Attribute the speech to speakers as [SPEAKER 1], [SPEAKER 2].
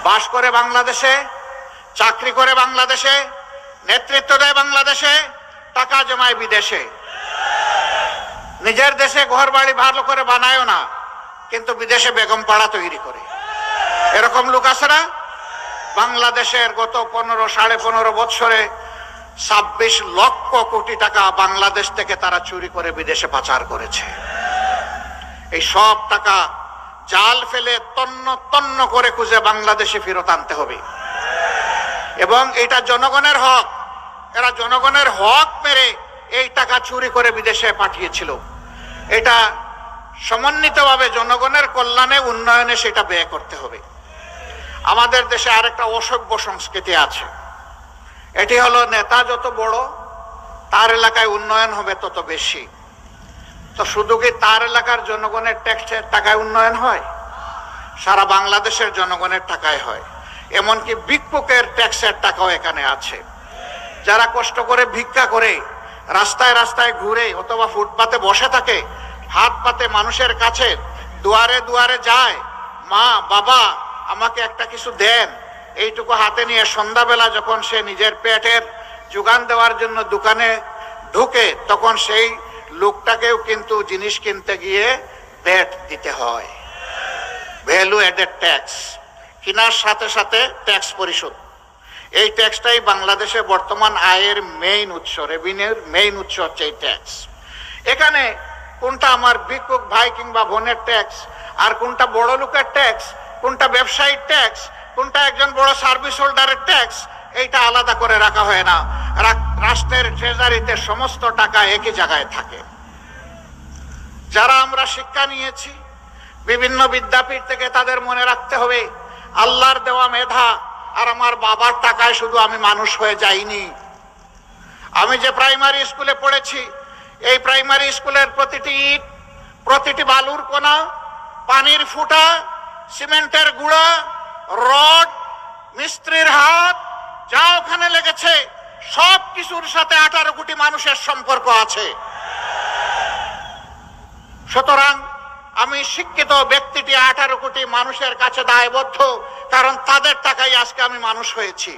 [SPEAKER 1] বাস করে বাংলাদেশে, চাকরি করে বাংলাদেশে, নেতৃত্ব দেয় বাংলাদেশে, টাকা জমায় বিদেশে। নিজের দেশে ঘর বাড়ি ভালো করে বানায়ও না, কিন্তু বিদেশে বেগম পাড়া তৈরি করে। এরকম লোক আছে না? বাংলাদেশের গত 15-15.5 বছরে 26 লক্ষ কোটি টাকা বাংলাদেশ থেকে তারা চুরি করে বিদেশে পাচার করেছে। এই সব টাকা জাল ফেলে তন্ন তন্ন করে খুঁজে বাংলাদেশে ফেরত আনতে হবে। এবং এটা জনগণের হক। এরা জনগণের হক মেরে এই টাকা চুরি করে বিদেশে পাঠিয়েছিল। এটা সমন্বিতভাবে জনগণের কল্যাণে, উন্নয়নে সেটা ব্যয় করতে হবে। আমাদের দেশে আরেকটা অসভ্য সংস্কৃতি আছে। এটি হলো, নেতা যত বড় তার এলাকায় উন্নয়ন হবে তত বেশি। তো শুধু কি তার এলাকার জনগণের ট্যাক্সের টাকায় উন্নয়ন হয়? সারা বাংলাদেশের জনগণের টাকায় হয়। এমনকি ভিক্ষুকের ট্যাক্সের টাকাও এখানে আছে। যারা কষ্ট করে ভিক্ষা করে রাস্তায় রাস্তায় ঘুরে অথবা ফুটপাতে বসে থাকে, হাত পাতে মানুষের কাছে দুয়ারে দুয়ারে যায়, মা বাবা আমাকে একটা কিছু দেন, এইটুকু হাতে নিয়ে সন্ধ্যাবেলা যখন সে নিজের পেটের যোগান দেওয়ার জন্য দোকানে ঢুকে, তখন সেই লোকটাকেও কিন্তু জিনিস কিনতে গিয়ে ভ্যাট দিতে হয়, ভ্যালু এডেড ট্যাক্স। কেনার সাথে সাথে ট্যাক্স পরিশোধ। এই ট্যাক্সটাই বাংলাদেশে বর্তমান আয়ের মেইন উৎস, রেভিনিউর মেইন উৎস হচ্ছে এই ট্যাক্স। এখানে কোনটা আমার ভিক্ষুক ভাই কিংবা বোনের ট্যাক্স, আর কোনটা বড় লোকের ট্যাক্স, কোনটা ব্যবসায়ীর ট্যাক্স, কোনটা একজন বড় সার্ভিস হোল্ডারের ট্যাক্স, এইটা আলাদা করে রাখা হয় না। রাষ্ট্রের ট্রেজারিতে সমস্ত টাকা একই জায়গায় থাকে। যারা আমরা শিক্ষা নিয়েছি বিভিন্ন বিদ্যাপীঠ থেকে, তাদের মনে রাখতে হবে আল্লাহর দেওয়া মেধা আর আমার বাবার টাকায় শুধু আমি মানুষ হয়ে যাইনি। আমি যে প্রাইমারি স্কুলে পড়েছি, এই প্রাইমারি স্কুলের প্রতিটি ইট, প্রতিটি বালুর কোনা, পানির ফুটা, সিমেন্টের গুঁড়া, রড, মিস্ত্রির হাত, যা ওখানে লেগেছে সব কিছুর সাথে 18 কোটি মানুষের সম্পর্ক আছে। সুতরাং আমি শিক্ষিত ব্যক্তিটি 18 কোটি মানুষের কাছে দায়বদ্ধ, কারণ তাদের টাকায় আজকে আমি মানুষ হয়েছি।